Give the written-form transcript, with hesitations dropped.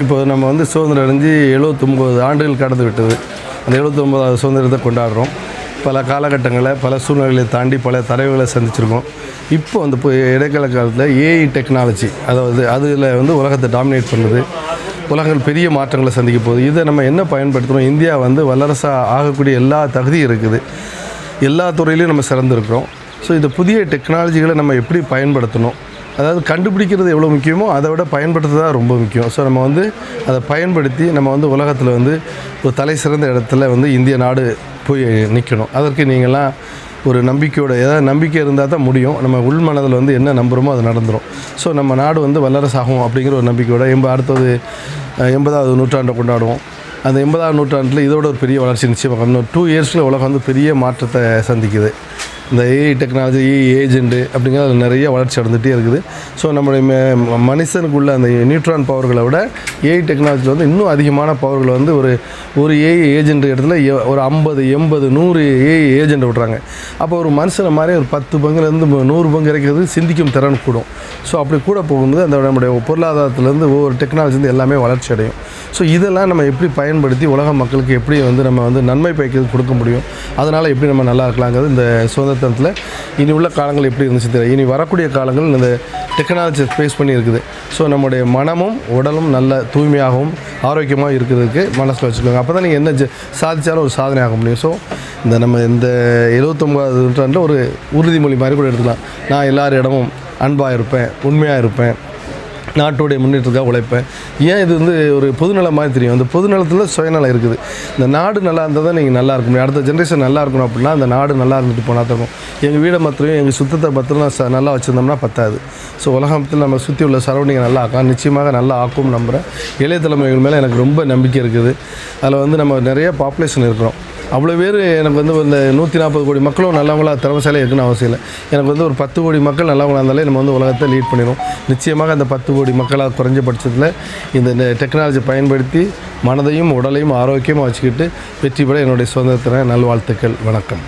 இப்போ நம்ம வந்து சுதந்திரம் அடைஞ்சு 79 ஆண்டுகள் கடந்து விட்டது. அந்த 79வது சுதந்திரத்தை கொண்டாடுறோம். பல காலகட்டங்களை பல சூழ்நிலைகளை தாண்டி பல தலைவர்களை சந்திச்சிருக்கோம். இப்போ வந்து இப்போ இடைக்கால காலத்தில் ஏஐ டெக்னாலஜி அதில் வந்து உலகத்தை டாமினேட் பண்ணுது. உலகங்கள் பெரிய மாற்றங்களை சந்திக்க போகுது. இதை நம்ம என்ன பயன்படுத்துகிறோம்? இந்தியா வந்து வல்லரசாக ஆகக்கூடிய எல்லா தகுதியும் இருக்குது. எல்லா துறையிலையும் நம்ம சிறந்திருக்கிறோம். ஸோ இந்த புதிய டெக்னாலஜிகளை நம்ம எப்படி பயன்படுத்தணும், அதாவது கண்டுபிடிக்கிறது எவ்வளோ முக்கியமோ அதை விட பயன்படுத்துறது ரொம்ப முக்கியம். ஸோ நம்ம வந்து அதை பயன்படுத்தி நம்ம வந்து உலகத்தில் வந்து ஒரு தலை சிறந்த இடத்துல வந்து இந்திய நாடு போய் நிற்கணும். அதற்கு நீங்கள்லாம் ஒரு நம்பிக்கையோட ஏதாவது நம்பிக்கை இருந்தால் தான் முடியும். நம்ம உள் மனதில் வந்து என்ன நம்புகிறோமோ அது நடந்துடும். ஸோ நம்ம நாடு வந்து வல்லரசாகும் அப்படிங்கிற ஒரு நம்பிக்கையோட அடுத்தது 80வது நூற்றாண்டை கொண்டாடுவோம். அந்த 80வது நூற்றாண்டில் இதோட ஒரு பெரிய வளர்ச்சி நிச்சயமாக இன்னும் 2 இயர்ஸில் உலகம் வந்து பெரிய மாற்றத்தை சந்திக்குது. இந்த ஏஐ டெக்னாலஜி, ஏஜென்ட்டு அப்படிங்கிறது நிறைய வளர்ச்சி அடைந்துகிட்டே இருக்குது. ஸோ நம்மளுடைய மனுஷனுக்குள்ள அந்த நியூட்ரான் பவர்களை விட ஏஐ டெக்னாலஜியில் வந்து இன்னும் அதிகமான பவர்களை வந்து ஒரு ஏஐ ஏஜென்ட் இடத்துல ஒரு 50, 80, 100 ஏஐ ஏஜென்ட் விட்றாங்க. அப்போ ஒரு மனுஷனை மாதிரி ஒரு 10 பங்குலேருந்து 100 பங்கு இறக்கிறது சிந்திக்கும் திறன் கூடும். ஸோ அப்படி கூட போகும்போது அந்த நம்முடைய பொருளாதாரத்துலேருந்து ஒவ்வொரு டெக்னாலஜி வந்து எல்லாமே வளர்ச்சி அடையும். ஸோ இதெல்லாம் நம்ம எப்படி பயன்படுத்தி உலக மக்களுக்கு எப்படி வந்து நம்ம வந்து நன்மை பயக்கிறது கொடுக்க முடியும், அதனால் எப்படி நம்ம நல்லா இருக்கலாங்கிறது இந்த சுதந்திரத்தில் இனி உள்ள காலங்கள் எப்படி இருந்துச்சு தெரியும். இனி வரக்கூடிய காலங்கள் இந்த டெக்னாலஜி ஃபேஸ் பண்ணி இருக்குது. ஸோ நம்முடைய மனமும் உடலும் நல்ல தூய்மையாகவும் ஆரோக்கியமாக இருக்கிறதுக்கு மனசில் வச்சுக்கோங்க. அப்போ தான் நீங்கள் என்ன சாதித்தாலும் ஒரு சாதனை ஆக முடியும். ஸோ நம்ம இந்த 79வது நூற்றாண்டில் ஒரு உறுதிமொழி மாதிரி கூட எடுத்துக்கலாம். நான் எல்லார் இடமும் அன்பாக இருப்பேன், உண்மையாக இருப்பேன், நாட்டுடைய முன்னேற்றத்துக்காக உழைப்பேன். ஏன் இது வந்து ஒரு பொதுநலம் மாதிரி தெரியும். அந்த பொதுநலத்தில் சுயநலம் இருக்குது. இந்த நாடு நல்லா இருந்தால் தான் நீங்கள் நல்லா இருக்க முடியும். அடுத்த ஜென்ரேஷன் நல்லா இருக்கணும் அப்படின்னா அந்த நாடு நல்லா இருந்துட்டு போனால் தான். எங்கள் வீடை மாத்திரம் எங்கள் சுத்தத்தை மாத்திரம் நல்லா வச்சுருந்தோம்னா பத்தாது. ஸோ உலகத்தில் நம்ம சுற்றி உள்ள சரௌண்டிங்கை நல்லா ஆக்கலாம், நிச்சயமாக நல்லா ஆக்கும் நம்புகிறேன். இளைய தலைமுறைகள் மேலே எனக்கு ரொம்ப நம்பிக்கை இருக்குது. அதில் வந்து நம்ம நிறைய பாப்புலேஷன் இருக்கிறோம். அவ்வளோ பேர் எனக்கு வந்து இந்த 140 கோடி மக்களும் நல்லவங்களாக திறமைசாலே இருக்குன்னு அவசியம் இல்லை. எனக்கு வந்து ஒரு 10 கோடி மக்கள் நல்லவங்களாக இருந்தாலே நம்ம வந்து உலகத்தை லீட் பண்ணிடும். நிச்சயமாக அந்த 10 கோடி மக்களாக குறைஞ்சபட்சத்தில் இந்த டெக்னாலஜி பயன்படுத்தி மனதையும் உடலையும் ஆரோக்கியமாக வச்சுக்கிட்டு வெற்றி பெற என்னுடைய சுதந்திரத்தின நல்வாழ்த்துக்கள். வணக்கம்.